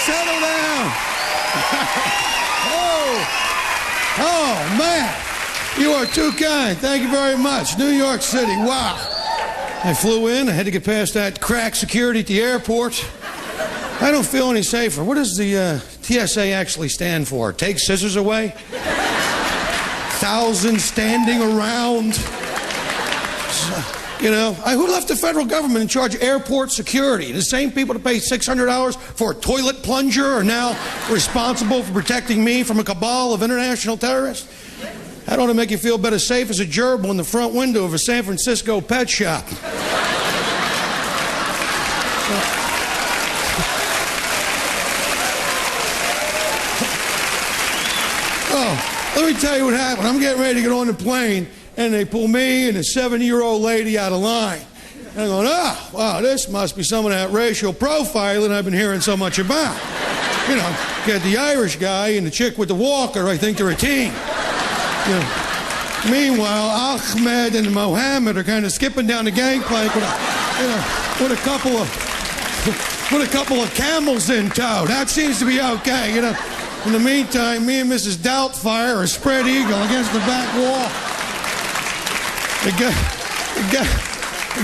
settle down. Oh, man. You are too kind. Thank you very much. New York City, wow. I flew in. I had to get past that crack security at the airport. I don't feel any safer. What does the TSA actually stand for? Take scissors away? Thousands standing around? You know, who left the federal government in charge of airport security? The same people that pay $600 for a toilet plunger are now responsible for protecting me from a cabal of international terrorists? That ought to make you feel better safe as a gerbil in the front window of a San Francisco pet shop. Oh, let me tell you what happened. I'm getting ready to get on the plane, and they pull me and a 70-year-old lady out of line. And I'm going, oh, wow, this must be some of that racial profiling I've been hearing so much about. You know, get the Irish guy and the chick with the walker, I think they're a team. You know. Meanwhile, Ahmed and Mohammed are kind of skipping down the gangplank with a couple of camels in tow. That seems to be okay, you know. In the meantime, me and Mrs. Doubtfire are spread eagle against the back wall. The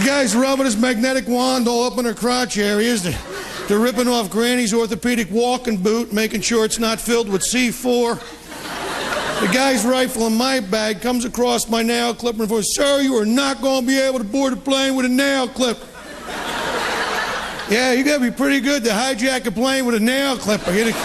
guy's rubbing his magnetic wand all up in her crotch areas. They're ripping off Granny's orthopedic walking boot, making sure it's not filled with C4. The guy's rifle in my bag comes across my nail clipper and says, sir, you are not going to be able to board a plane with a nail clipper. Yeah, you got to be pretty good to hijack a plane with a nail clipper. You get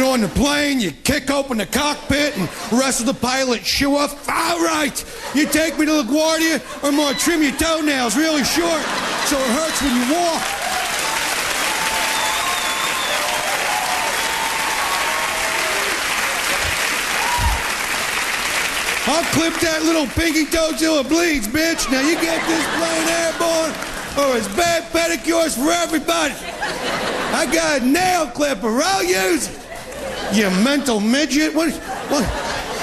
on the plane, you kick open the cockpit and wrestle the pilot's shoe off. All right, you take me to LaGuardia or I'm going to trim your toenails really short so it hurts when you walk. I'll clip that little pinky toe till it bleeds, bitch. Now you get this plane airborne or it's bad pedicures for everybody. I got a nail clipper. I'll use it. You mental midget. Why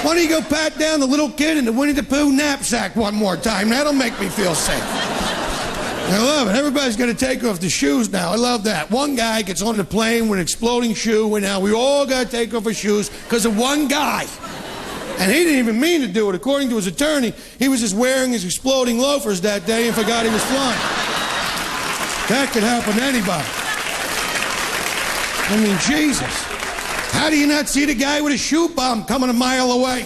don't you go pat down the little kid in the Winnie the Pooh knapsack one more time? That'll make me feel safe. I love it. Everybody's got to take off the shoes now. I love that. One guy gets on the plane with an exploding shoe, and now we all got to take off our shoes because of one guy. And he didn't even mean to do it. According to his attorney, he was just wearing his exploding loafers that day and forgot he was flying. That could happen to anybody. I mean, Jesus. How do you not see the guy with a shoe bomb coming a mile away?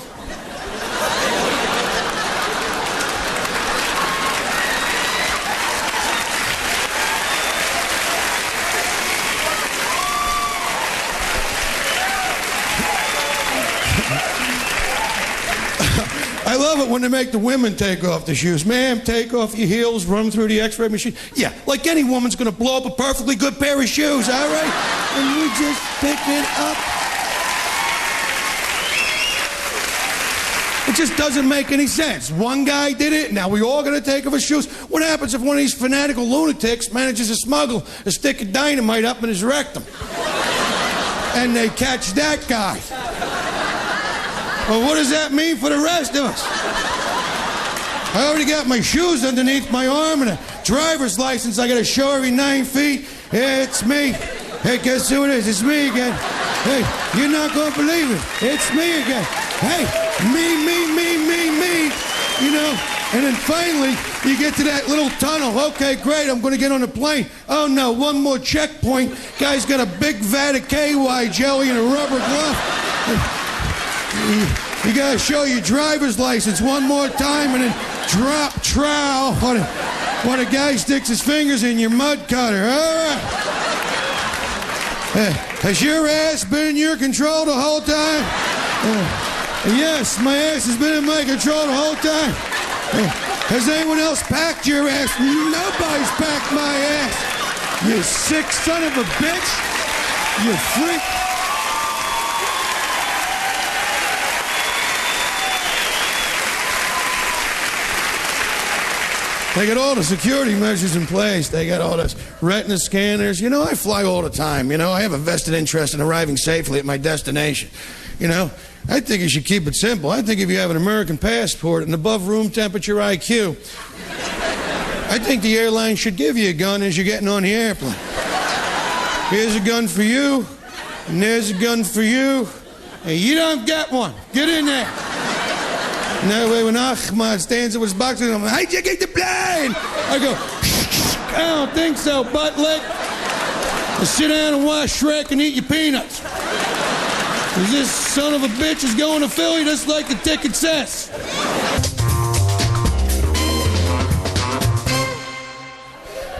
I love it when they make the women take off the shoes. Ma'am, take off your heels, run through the x-ray machine. Yeah, like any woman's gonna blow up a perfectly good pair of shoes, all right? And we just pick it up. It just doesn't make any sense. One guy did it, now we all gotta take off our shoes. What happens if one of these fanatical lunatics manages to smuggle a stick of dynamite up in his rectum? And they catch that guy. Well, what does that mean for the rest of us? I already got my shoes underneath my arm and a driver's license I gotta show every 9 feet. It's me. Hey, guess who it is? It's me again. Hey, you're not gonna believe it. It's me again. Hey, me. You know, and then finally, you get to that little tunnel. Okay, great, I'm gonna get on the plane. Oh no, one more checkpoint. Guy's got a big vat of KY jelly and a rubber glove. You gotta show your driver's license one more time and then drop trowel when a guy sticks his fingers in your mud cutter. All right. Has your ass been in your control the whole time? Yes, my ass has been in my control the whole time. Has anyone else packed your ass? Nobody's packed my ass. You sick son of a bitch. You freak. They got all the security measures in place. They got all those retina scanners. You know, I fly all the time. You know, I have a vested interest in arriving safely at my destination. You know, I think you should keep it simple. I think if you have an American passport and above room temperature IQ, I think the airline should give you a gun as you're getting on the airplane. Here's a gun for you, and there's a gun for you, and you don't get one. Get in there. And that way when Ahmad stands up with his boxing, I'm like, how'd you get the plane? I go, I don't think so, butt lick. Now sit down and watch Shrek and eat your peanuts. Because this son of a bitch is going to Philly just like the ticket says.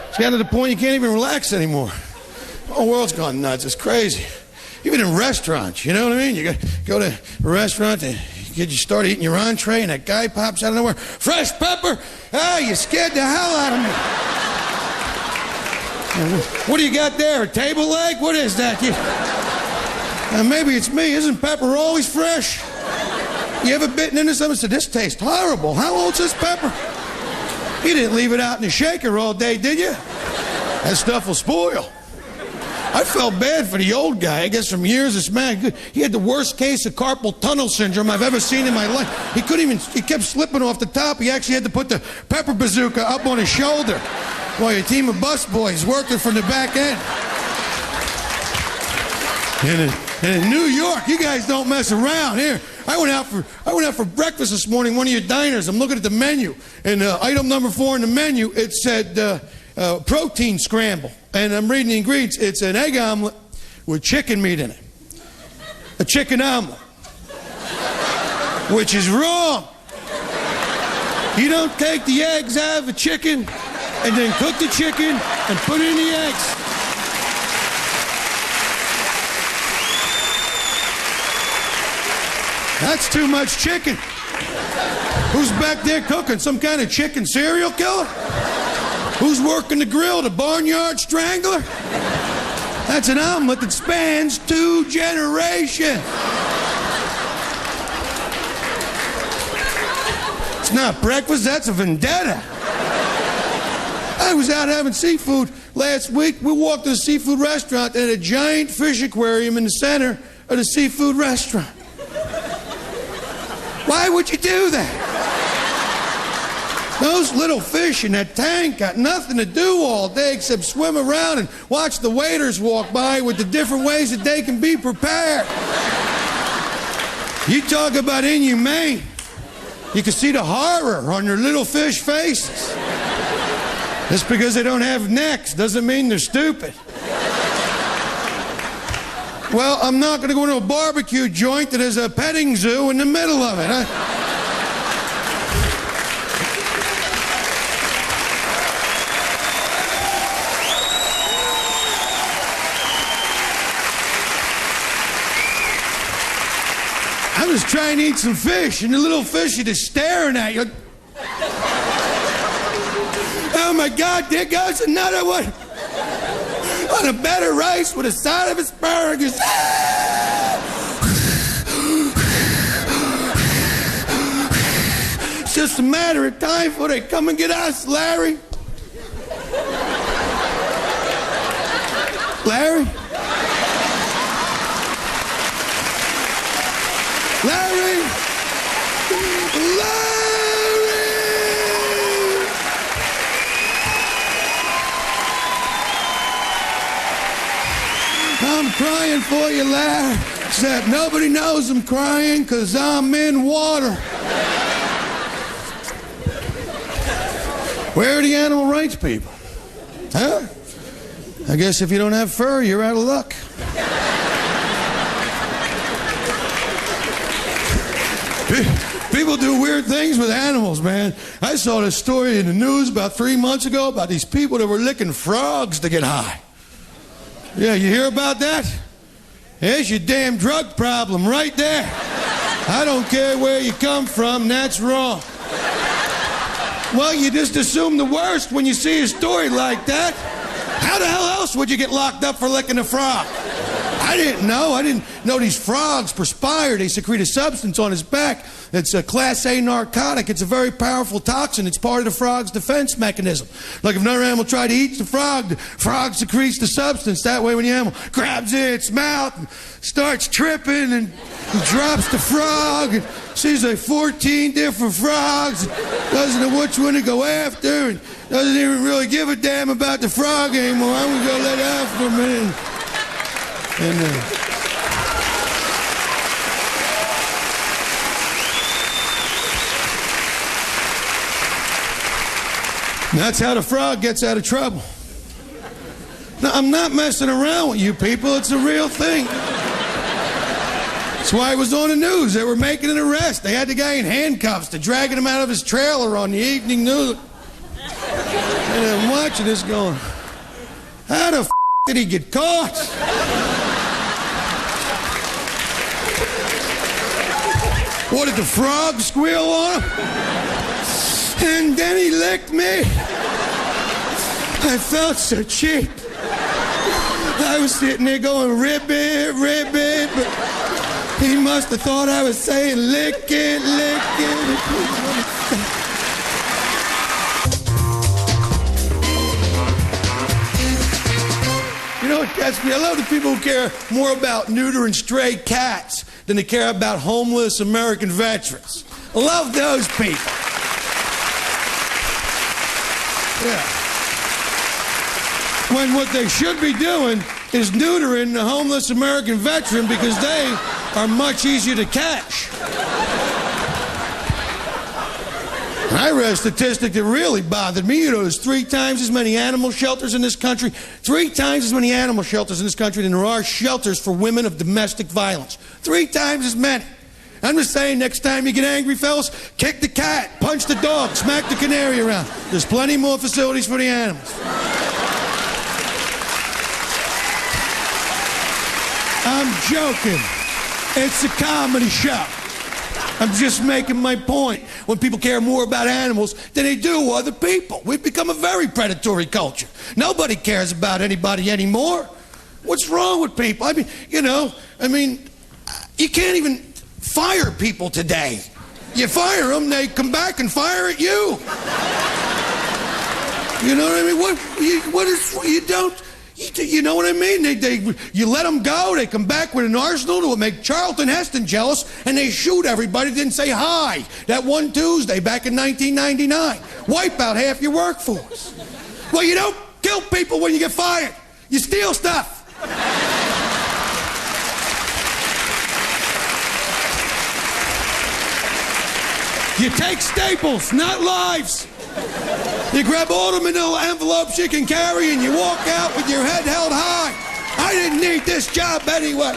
It's gotten to the point you can't even relax anymore. The whole world's gone nuts. It's crazy. Even in restaurants, you know what I mean? You go to a restaurant and you start eating your entree and that guy pops out of nowhere. Fresh pepper? Ah, you scared the hell out of me. What do you got there? A table leg? What is that? Maybe it's me. Isn't pepper always fresh? You ever bitten into something and said, this tastes horrible. How old's this pepper? You didn't leave it out in the shaker all day, did you? That stuff will spoil. I felt bad for the old guy. I guess from years this man, he had the worst case of carpal tunnel syndrome I've ever seen in my life. He kept slipping off the top. He actually had to put the pepper bazooka up on his shoulder while a team of busboys working from the back end. And in New York, you guys don't mess around here. I went out for breakfast this morning, one of your diners. I'm looking at the menu, and item number 4 in the menu, it said protein scramble. And I'm reading the ingredients. It's an egg omelet with chicken meat in it. A chicken omelet. Which is wrong. You don't take the eggs out of the chicken and then cook the chicken and put in the eggs. That's too much chicken. Who's back there cooking? Some kind of chicken serial killer? Who's working the grill? The barnyard strangler? That's an omelet that spans 2 generations. It's not breakfast, that's a vendetta. I was out having seafood last week. We walked to a seafood restaurant and had a giant fish aquarium in the center of the seafood restaurant. Why would you do that? Those little fish in that tank got nothing to do all day except swim around and watch the waiters walk by with the different ways that they can be prepared. You talk about inhumane. You can see the horror on their little fish faces. Just because they don't have necks doesn't mean they're stupid. Well, I'm not going to go to a barbecue joint that has a petting zoo in the middle of it. I was trying to eat some fish, and the little fish are just staring at you. Oh my God, there goes another one. On a bed of rice with a side of asparagus. It's just a matter of time before they come and get us, Larry. Larry? Larry! Larry! I'm crying for you, Larry. Except nobody knows I'm crying because I'm in water. Where are the animal rights people? Huh? I guess if you don't have fur, you're out of luck. People do weird things with animals, man. I saw this story in the news about 3 months ago about these people that were licking frogs to get high. Yeah, you hear about that? There's your damn drug problem right there. I don't care where you come from, that's wrong. Well, you just assume the worst when you see a story like that. How the hell else would you get locked up for licking a frog? I didn't know. I didn't know these frogs perspire. They secrete a substance on his back. It's a Class A narcotic. It's a very powerful toxin. It's part of the frog's defense mechanism. Like if another animal tried to eat the frog secretes the substance. That way when the animal grabs it in its mouth and starts tripping and drops the frog and sees like 14 different frogs and doesn't know which one to go after and doesn't even really give a damn about the frog anymore. I'm going to go let out for a minute. And that's how the frog gets out of trouble. Now, I'm not messing around with you people. It's a real thing. That's why it was on the news. They were making an arrest. They had the guy in handcuffs. They're dragging him out of his trailer on the evening news. And I'm watching this going, how the did he get caught? What, did the frog squeal on him? And then he licked me. I felt so cheap. I was sitting there going, ribbit, ribbit, but he must have thought I was saying, lick it, lick it. You know what gets me? I love the people who care more about neutering stray cats than they care about homeless American veterans. I love those people. Yeah. When what they should be doing is neutering the homeless American veteran because they are much easier to catch. I read a statistic that really bothered me. You know, there's 3 times as many animal shelters in this country. 3 times as many animal shelters in this country than there are shelters for women of domestic violence. 3 times as many. I'm just saying, next time you get angry, fellas, kick the cat, punch the dog, smack the canary around. There's plenty more facilities for the animals. I'm joking. It's a comedy show. I'm just making my point. When people care more about animals than they do other people, we've become a very predatory culture. Nobody cares about anybody anymore. What's wrong with people? I mean, you can't even fire people today. You fire them, they come back and fire at you. You know what I mean? You know what I mean? You let them go, they come back with an arsenal that will make Charlton Heston jealous, and they shoot everybody that didn't say hi that one Tuesday back in 1999. Wipe out half your workforce. Well, you don't kill people when you get fired. You steal stuff. You take staples, not lives. You grab all the manila envelopes you can carry and you walk out with your head held high. I didn't need this job anyway.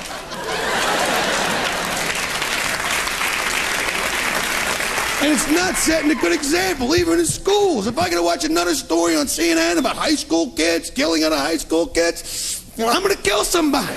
And it's not setting a good example, even in schools. If I gotta watch another story on CNN about high school kids, killing other high school kids, well, I'm gonna kill somebody.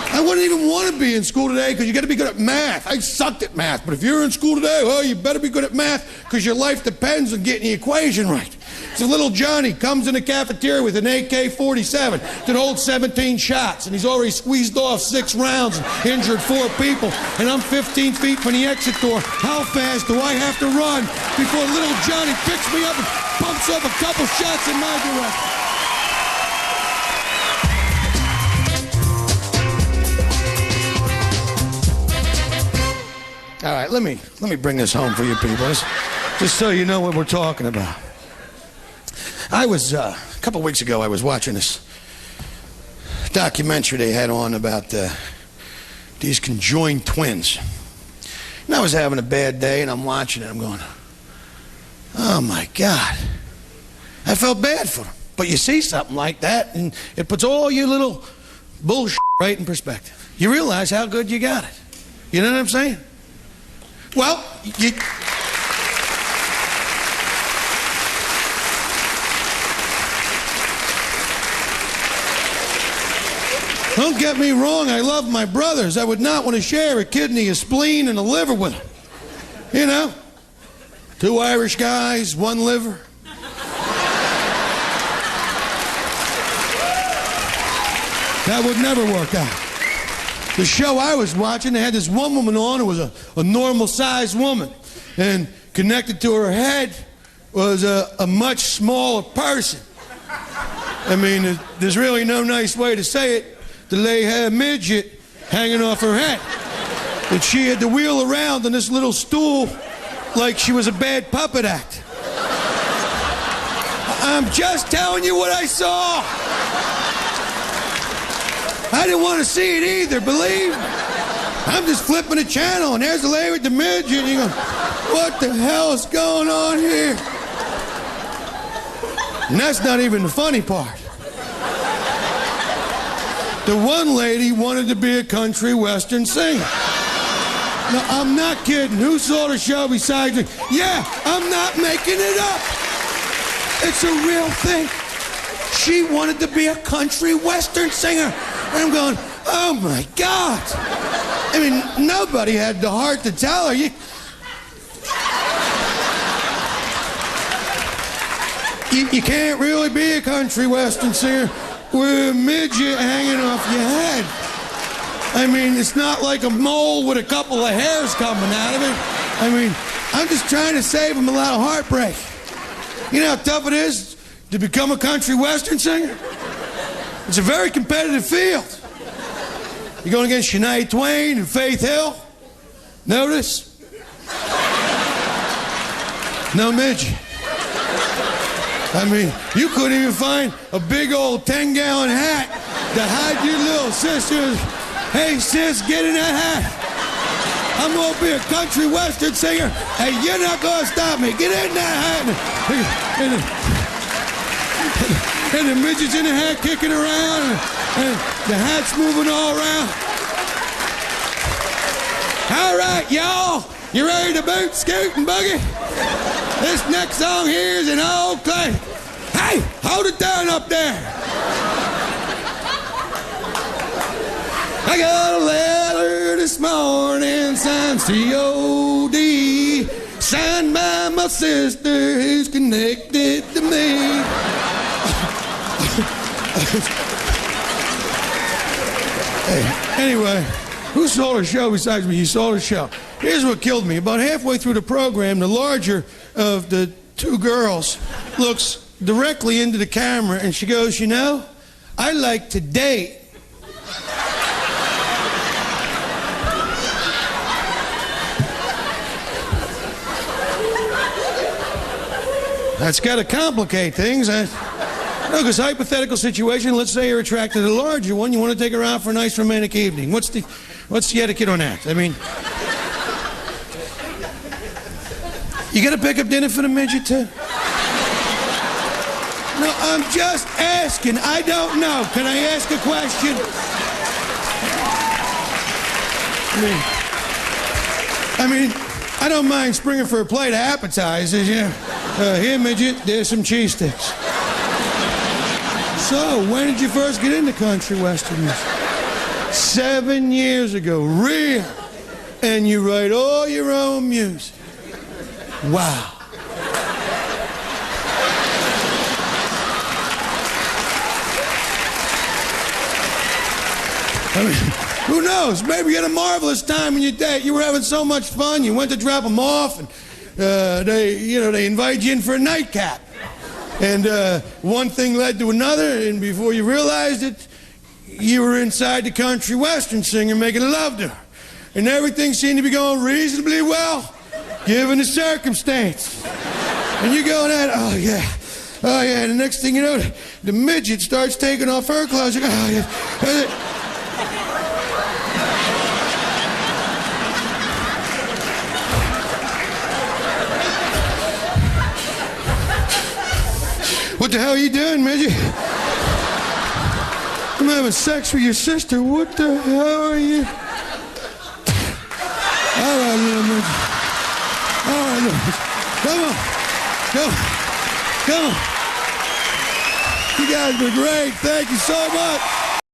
I wouldn't even want to be in school today because you got to be good at math. I sucked at math, but if you're in school today, well, you better be good at math because your life depends on getting the equation right. So little Johnny comes in the cafeteria with an AK-47 that holds 17 shots, and he's already squeezed off 6 rounds and injured 4 people, and I'm 15 feet from the exit door. How fast do I have to run before little Johnny picks me up and pumps off a couple shots in my direction? All right, let me bring this home for you people, just so you know what we're talking about. I was, a couple weeks ago, I was watching this documentary they had on about these conjoined twins. And I was having a bad day, and I'm watching it, I'm going, oh my God. I felt bad for them. But you see something like that, and it puts all your little bullshit right in perspective. You realize how good you got it. You know what I'm saying? Well, don't get me wrong, I love my brothers. I would not want to share a kidney, a spleen, and a liver with them. You know? 2 Irish guys, 1 liver. That would never work out. The show I was watching, they had this one woman on who was a normal-sized woman. And connected to her head was a much smaller person. I mean, there's really no nice way to say it. The lady had a midget hanging off her head. And she had to wheel around on this little stool like she was a bad puppet act. I'm just telling you what I saw. I I didn't want to see it either, believe me. I'm just flipping the channel, and there's the lady with the midget, and you go, what the hell is going on here? And that's not even the funny part. The one lady wanted to be a country western singer. No, I'm not kidding. Who saw the show besides me? Yeah, I'm not making it up. It's a real thing. She wanted to be a country western singer. And I'm going, oh my God. I mean, nobody had the heart to tell her. You can't really be a country western singer with a midget hanging off your head. I mean, it's not like a mole with a couple of hairs coming out of it. I mean, I'm just trying to save him a lot of heartbreak. You know how tough it is to become a country western singer? It's a very competitive field. You're going against Shania Twain and Faith Hill. Notice? No midget. I mean, you couldn't even find a big old 10-gallon hat to hide your little sister. Hey, sis, get in that hat. I'm going to be a country western singer, and you're not going to stop me. Get in that hat. And the midget's in the hat kicking around, and the hat's moving all around. All right, y'all. You ready to boot, scoot, and boogie? This next song here is an old classic. Hey, hold it down up there. I got a letter this morning, signed COD, signed by my sister who's connected to me. Hey, anyway, who saw the show besides me? You saw the show. Here's what killed me. About halfway through the program, the larger of the two girls looks directly into the camera and she goes, you know, I like to date. That's got to complicate things. No, because hypothetical situation, let's say you're attracted to the larger one, you want to take her out for a nice romantic evening. What's the etiquette on that? I mean, you got to pick up dinner for the midget too? No, I'm just asking. I don't know. Can I ask a question? I mean, I don't mind springing for a plate of appetizers, you know. Here, midget, there's some cheese sticks. So, when did you first get into country western music? 7 years ago. Real. And you write all your own music. Wow. I mean, who knows? Maybe you had a marvelous time in your date. You were having so much fun. You went to drop them off, and they invited you in for a nightcap. And one thing led to another, and before you realized it, you were inside the country western singer making love to her. And everything seemed to be going reasonably well, given the circumstance. And you're going at, oh yeah. And the next thing you know, the midget starts taking off her clothes. You go, oh yeah. What the hell are you doing, midget? I'm having sex with your sister. What the hell are you? All right, little midget. All right, little midget. Come on. You guys were great. Thank you so much.